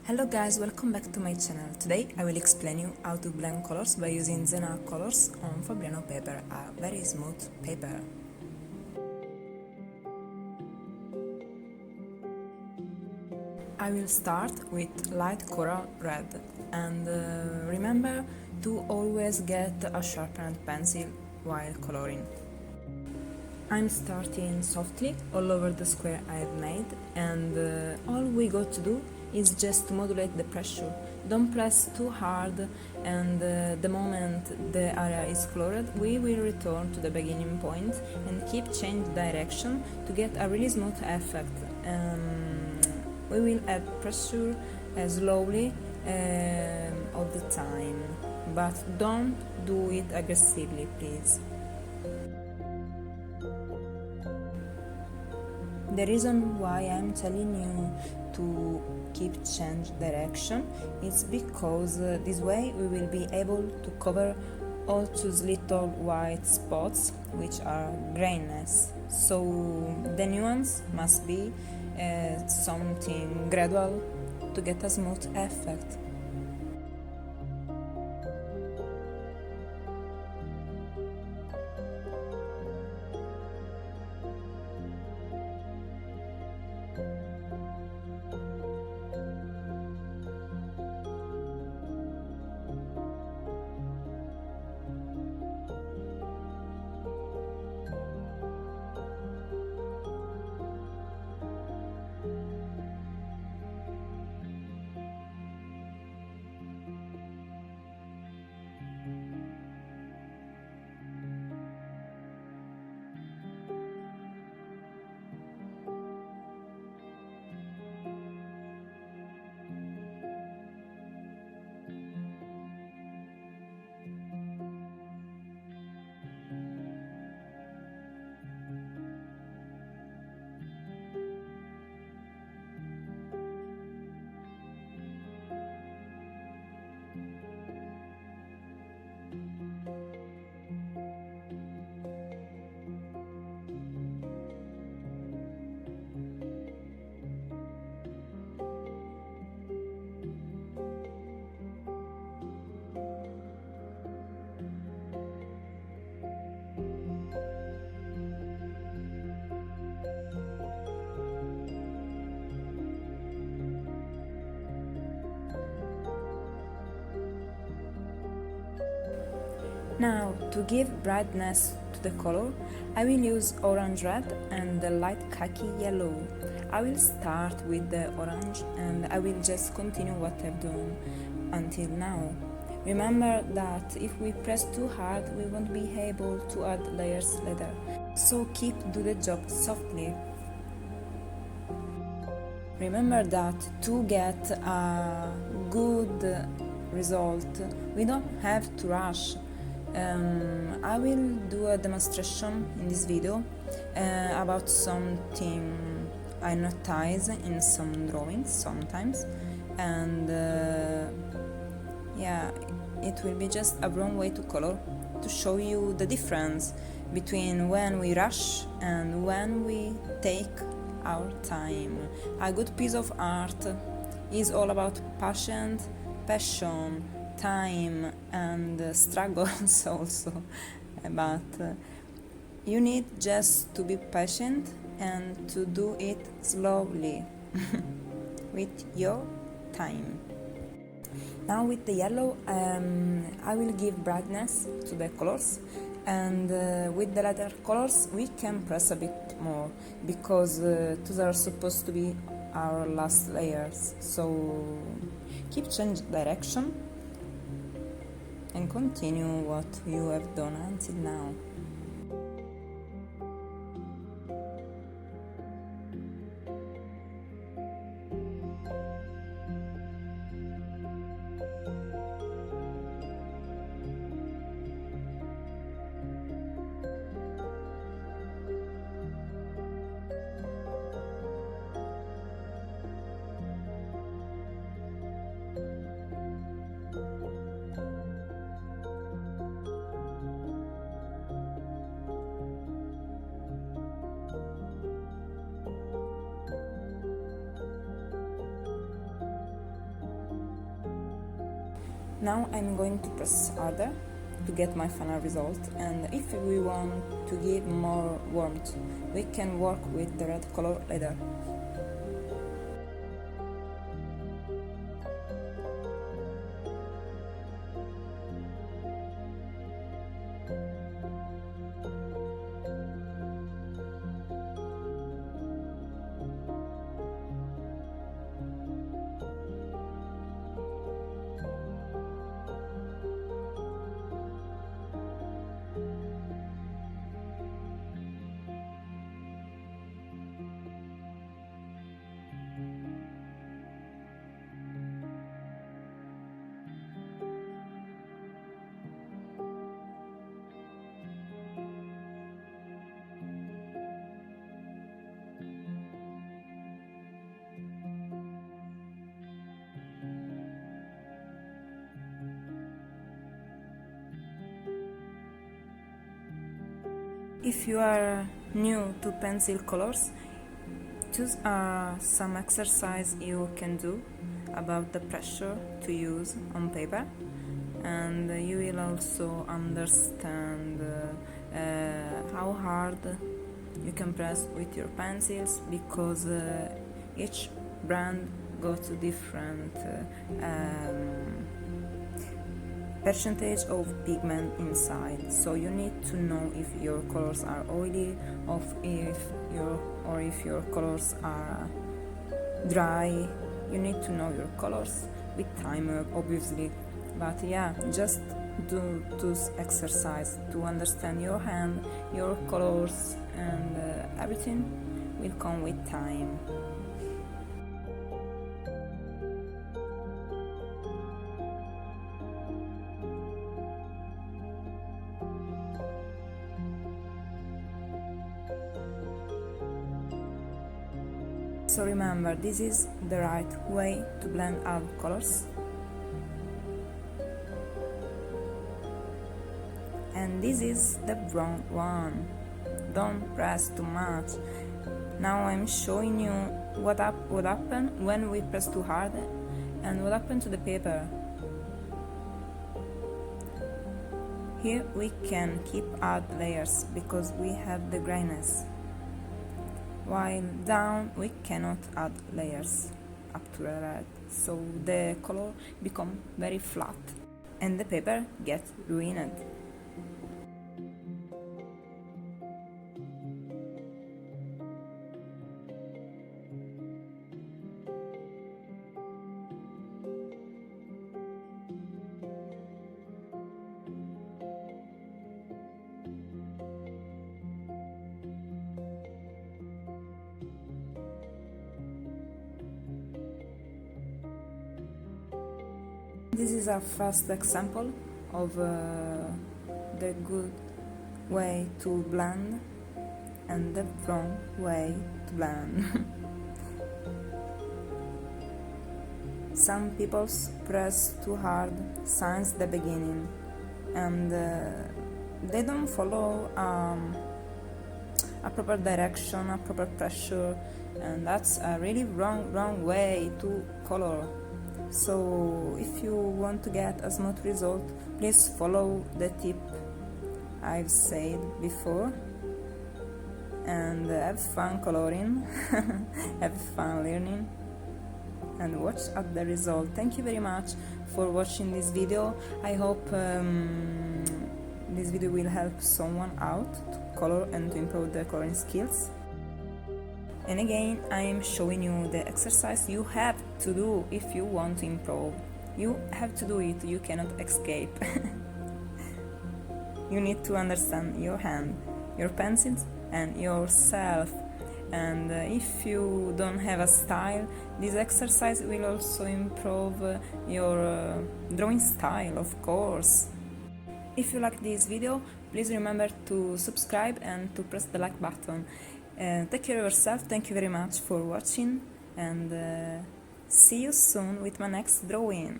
Hello guys, welcome back to my channel. Today I will explain you how to blend colors by using ZENACOLORs on Fabriano paper, a very smooth paper. I will start with light coral red and remember to always get a sharpened pencil while coloring. I'm starting softly all over the square I have made, and all we got to do is just modulate the pressure. Don't press too hard, and the moment the area is colored, we will return to the beginning point and keep change direction to get a really smooth effect. We will add pressure slowly all the time, but don't do it aggressively, please. The reason why I'm telling you to keep change direction is because this way we will be able to cover all those little white spots which are grayness. So the nuance must be something gradual to get a smooth effect. Now, to give brightness to the color, I will use orange red and the light khaki yellow. I will start with the orange and I will just continue what I've done until now. Remember that if we press too hard, we won't be able to add layers later. So do the job softly. Remember that to get a good result, we don't have to rush. I will do a demonstration in this video about something I notice in some drawings sometimes, and yeah, it will be just a wrong way to color to show you the difference between when we rush and when we take our time. A good piece of art is all about passion, time and struggles also, but you need just to be patient and to do it slowly with your time. Now with the yellow, I will give brightness to the colors, and with the lighter colors we can press a bit more because those are supposed to be our last layers. So keep change direction and continue what you have done until now. Now I'm going to press harder to get my final result, and if we want to give more warmth, we can work with the red color later. If you are new to pencil colors, choose some exercise you can do about the pressure to use on paper, and you will also understand how hard you can press with your pencils, because each brand got different percentage of pigment inside, so you need to know if your colors are oily or if your colors are dry. You need to know your colors with time, obviously, but yeah, just do this exercise to understand your hand, your colors, and everything will come with time. So remember, this is the right way to blend out colors, and this is the wrong one. Don't press too much. Now I'm showing you what happened when we press too hard and what happened to the paper. Here we can keep add layers because we have the grayness, while down we cannot add layers up to the red, so the color become very flat and the paper gets ruined. This is a first example of the good way to blend and the wrong way to blend. Some people press too hard since the beginning, and they don't follow a proper direction, a proper pressure, and that's a really wrong way to color. So if you want to get a smooth result, please follow the tip I've said before, and have fun coloring, have fun learning, and watch at the result. Thank you very much for watching this video. I hope this video will help someone out to color and to improve their coloring skills. And again, I am showing you the exercise you have to do if you want to improve. You have to do it, you cannot escape. You need to understand your hand, your pencils, and yourself. And if you don't have a style, this exercise will also improve your drawing style, of course. If you like this video, please remember to subscribe and to press the like button. Take care of yourself. Thank you very much for watching, and see you soon with my next drawing.